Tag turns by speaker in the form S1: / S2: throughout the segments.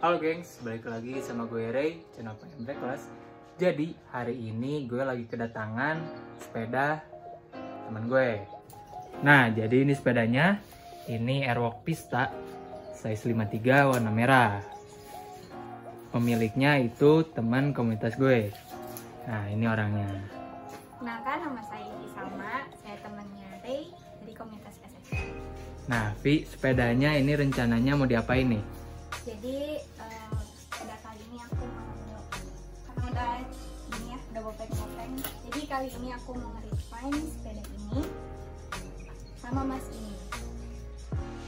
S1: Halo gengs, balik lagi sama gue Ray, channel PM Breakfast. Jadi hari ini gue lagi kedatangan sepeda teman gue. Nah jadi ini sepedanya, ini Airwalk Pista size 53 warna merah. Pemiliknya itu teman komunitas gue. Nah ini orangnya.
S2: Kenalkan, nama saya Salma, saya temannya Ray dari komunitas SSK.
S1: Nah Vi, sepedanya ini rencananya mau diapain nih?
S2: Jadi pada kali ini aku mau, karena udah ini ya, udah bopeng-bopeng. Jadi kali ini aku mau nge-refine sepeda ini sama mas ini.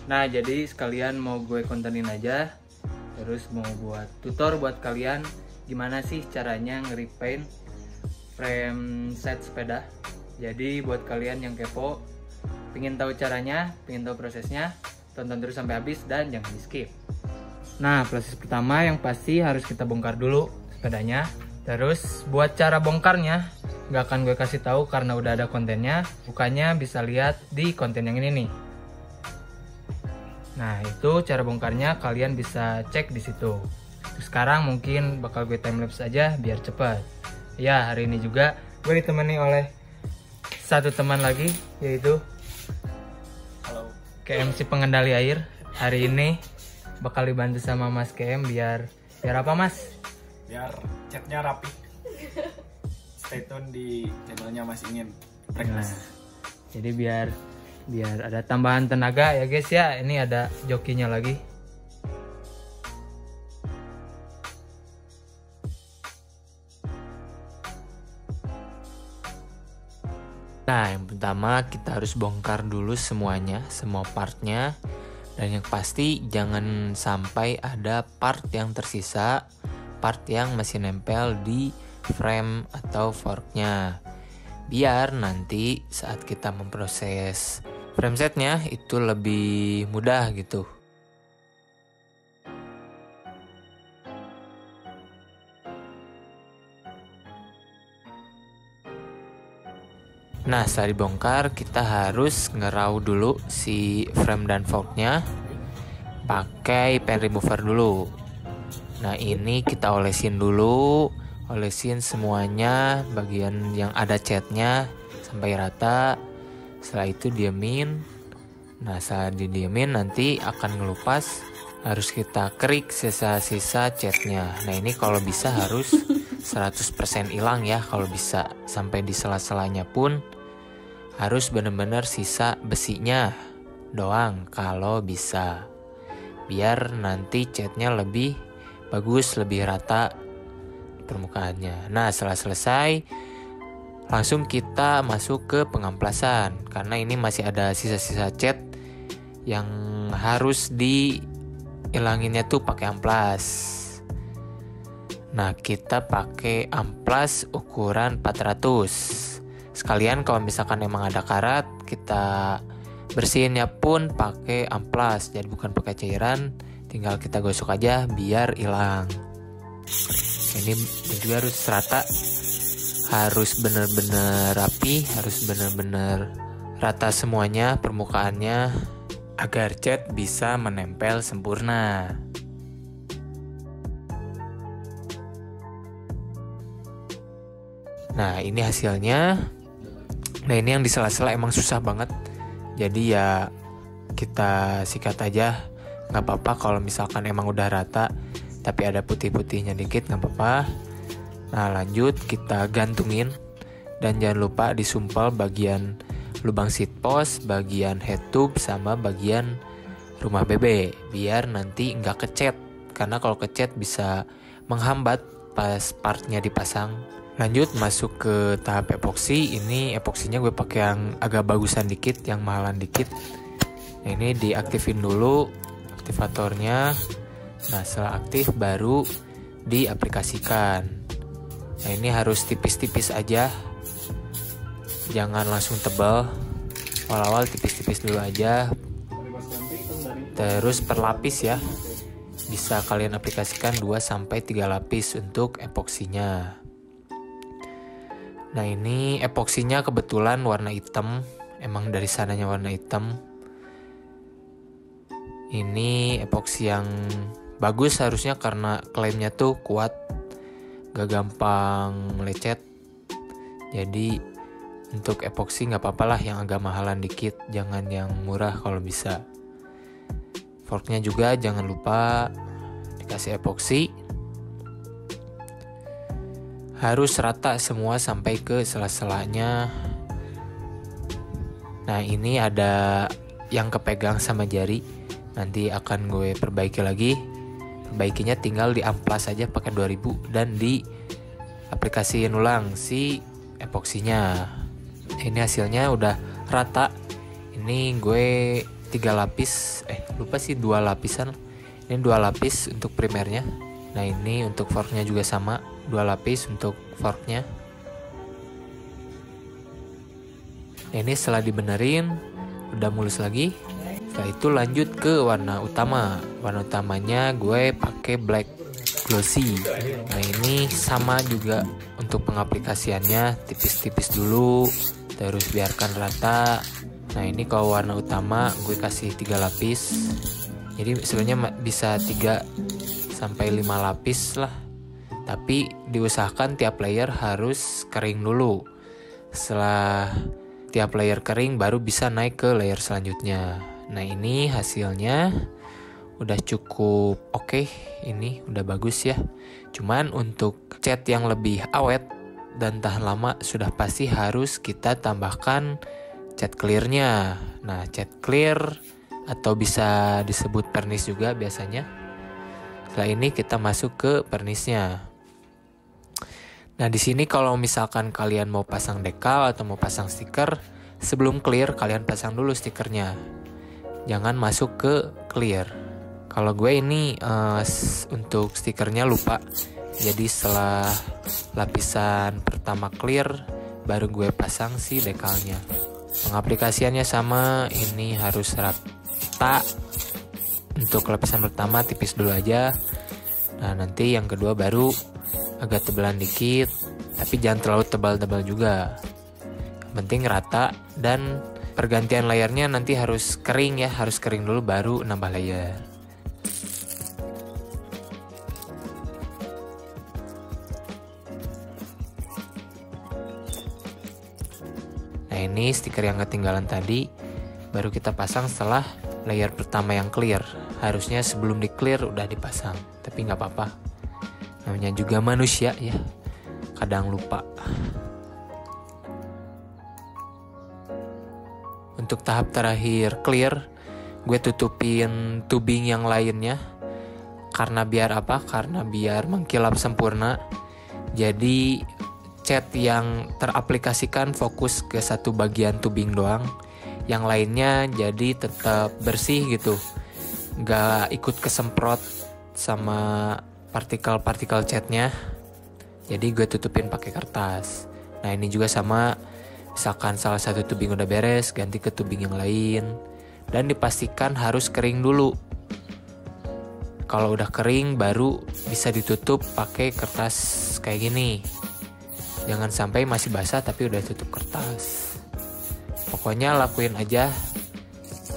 S1: Nah jadi sekalian mau gue kontenin aja, terus mau buat tutor buat kalian gimana sih caranya nge-repaint frame set sepeda. Jadi buat kalian yang kepo, pengen tahu caranya, pengen tahu prosesnya, tonton terus sampai habis dan jangan di skip. Nah proses pertama yang pasti harus kita bongkar dulu sepedanya. Terus buat cara bongkarnya nggak akan gue kasih tahu karena udah ada kontennya. Bukannya bisa lihat di konten yang ini nih. Nah itu cara bongkarnya, kalian bisa cek di situ. Terus sekarang mungkin bakal gue timelapse aja biar cepet. Ya hari ini juga gue ditemani oleh satu teman lagi, yaitu
S3: Halo.
S1: KMC pengendali air. Hari ini bakal dibantu sama Mas KM biar apa Mas?
S3: Biar catnya rapi. Stay tune di channelnya Mas Ingin.
S1: Nah, jadi biar ada tambahan tenaga ya guys ya. Ini ada jokinya lagi. Nah yang pertama kita harus bongkar dulu semuanya, semua partnya. Dan yang pasti jangan sampai ada part yang tersisa, part yang masih nempel di frame atau forknya. Biar nanti saat kita memproses frame setnya itu lebih mudah gitu. Nah setelah dibongkar kita harus ngerau dulu si frame dan forknya pakai pen remover dulu. Nah ini kita olesin dulu, olesin semuanya bagian yang ada catnya sampai rata. Setelah itu diemin. Nah saat didiemin nanti akan ngelupas, harus kita kerik sisa-sisa catnya. Nah ini kalau bisa harus 100% hilang ya, kalau bisa. Sampai di sela-selanya pun harus benar-benar sisa besinya doang kalau bisa. Biar nanti catnya lebih bagus, lebih rata permukaannya. Nah setelah selesai langsung kita masuk ke pengamplasan. Karena ini masih ada sisa-sisa cat yang harus dihilanginnya tuh pakai amplas. Nah kita pakai amplas ukuran 400. Sekalian kalau misalkan emang ada karat, kita bersihinnya pun pakai amplas, jadi bukan pakai cairan. Tinggal kita gosok aja biar hilang. Ini juga harus rata, harus bener-bener rapi, harus bener-bener rata semuanya permukaannya agar cat bisa menempel sempurna. Nah ini hasilnya. Nah ini yang di sela-sela emang susah banget. Jadi ya kita sikat aja, nggak apa-apa kalau misalkan emang udah rata tapi ada putih-putihnya dikit, nggak apa-apa. Nah lanjut kita gantungin. Dan jangan lupa disumpel bagian lubang seat post, bagian head tube, sama bagian rumah bebek, biar nanti nggak kecet. Karena kalau kecet bisa menghambat pas partnya dipasang. Lanjut masuk ke tahap epoksi. Ini epoksinya gue pakai yang agak bagusan dikit, yang mahalan dikit. Nah, ini diaktifin dulu aktivatornya. Nah setelah aktif baru diaplikasikan. Nah ini harus tipis-tipis aja, jangan langsung tebal. Awal-awal tipis-tipis dulu aja. Terus per lapis ya. Bisa kalian aplikasikan 2-3 lapis untuk epoksinya. Nah ini epoksinya kebetulan warna hitam, emang dari sananya warna hitam. Ini epoksi yang bagus harusnya karena klaimnya tuh kuat, gak gampang lecet. Jadi untuk epoxy gak apa-apa lah yang agak mahalan dikit, jangan yang murah kalau bisa. Forknya juga jangan lupa dikasih epoxy. Harus rata semua sampai ke sela-selanya. Nah ini ada yang kepegang sama jari, nanti akan gue perbaiki lagi. Perbaikinya tinggal di amplas aja pakai 2000 dan di aplikasiin ulang si epoksinya. Ini hasilnya udah rata. Ini gue 3 lapis, lupa sih 2 lapisan. Ini 2 lapis untuk primernya. Nah ini untuk forknya juga sama, 2 lapis untuk forknya. Ini setelah dibenerin udah mulus lagi. Setelah itu lanjut ke warna utama. Warna utamanya gue pakai black glossy. Nah ini sama juga untuk pengaplikasiannya, tipis-tipis dulu, terus biarkan rata. Nah ini kalau warna utama gue kasih 3 lapis. Jadi sebenarnya bisa 3 sampai 5 lapis lah. Tapi diusahakan tiap layer harus kering dulu. Setelah tiap layer kering baru bisa naik ke layer selanjutnya. Nah ini hasilnya udah cukup oke. Ini udah bagus ya. Cuman untuk cat yang lebih awet dan tahan lama sudah pasti harus kita tambahkan cat clearnya. Nah cat clear atau bisa disebut pernis juga biasanya. Setelah ini kita masuk ke pernisnya. Nah di sini kalau misalkan kalian mau pasang dekal atau mau pasang stiker, sebelum clear kalian pasang dulu stikernya. Jangan masuk ke clear. Kalau gue ini untuk stikernya lupa. Jadi setelah lapisan pertama clear, baru gue pasang si dekalnya. Pengaplikasiannya sama, ini harus rata. Untuk lapisan pertama tipis dulu aja. Nah nanti yang kedua baru agak tebalan dikit, tapi jangan terlalu tebal-tebal juga. Yang penting rata, dan pergantian layernya nanti harus kering ya, harus kering dulu baru nambah layer. Nah ini stiker yang ketinggalan tadi baru kita pasang setelah layer pertama yang clear. Harusnya sebelum di clear udah dipasang, tapi nggak apa-apa. Namanya juga manusia ya, kadang lupa. Untuk tahap terakhir clear, gue tutupin tubing yang lainnya. Karena biar apa? Karena biar mengkilap sempurna. Jadi cat yang teraplikasikan fokus ke satu bagian tubing doang. Yang lainnya jadi tetap bersih gitu, gak ikut kesemprot sama partikel-partikel catnya. Jadi gue tutupin pakai kertas. Nah ini juga sama, misalkan salah satu tubing udah beres, ganti ke tubing yang lain. Dan dipastikan harus kering dulu. Kalau udah kering baru bisa ditutup pakai kertas kayak gini. Jangan sampai masih basah tapi udah tutup kertas. Pokoknya lakuin aja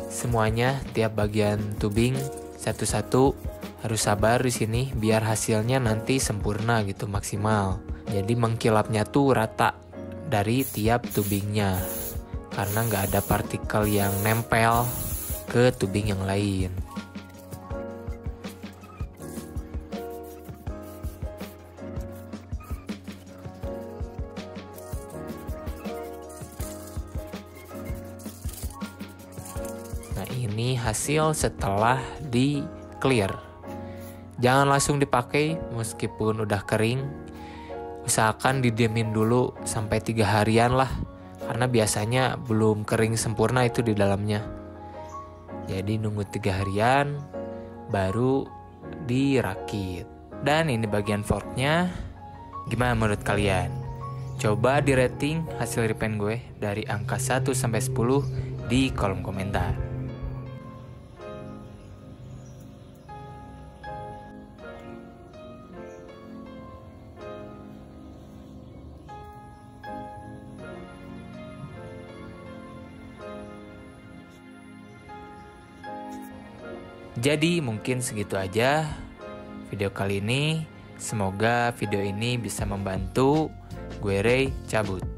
S1: semuanya, tiap bagian tubing satu-satu. Harus sabar di sini biar hasilnya nanti sempurna gitu, maksimal. Jadi mengkilapnya tuh rata dari tiap tubingnya, karena nggak ada partikel yang nempel ke tubing yang lain. Nah ini hasil setelah di clear. Jangan langsung dipakai meskipun udah kering. Usahakan didiemin dulu sampai 3 harian lah, karena biasanya belum kering sempurna itu di dalamnya. Jadi nunggu 3 harian baru dirakit. Dan ini bagian forknya. Gimana menurut kalian? Coba di rating hasil repaint gue dari angka 1 sampai 10 di kolom komentar. Jadi mungkin segitu aja video kali ini. Semoga video ini bisa membantu. Gue Ray, cabut.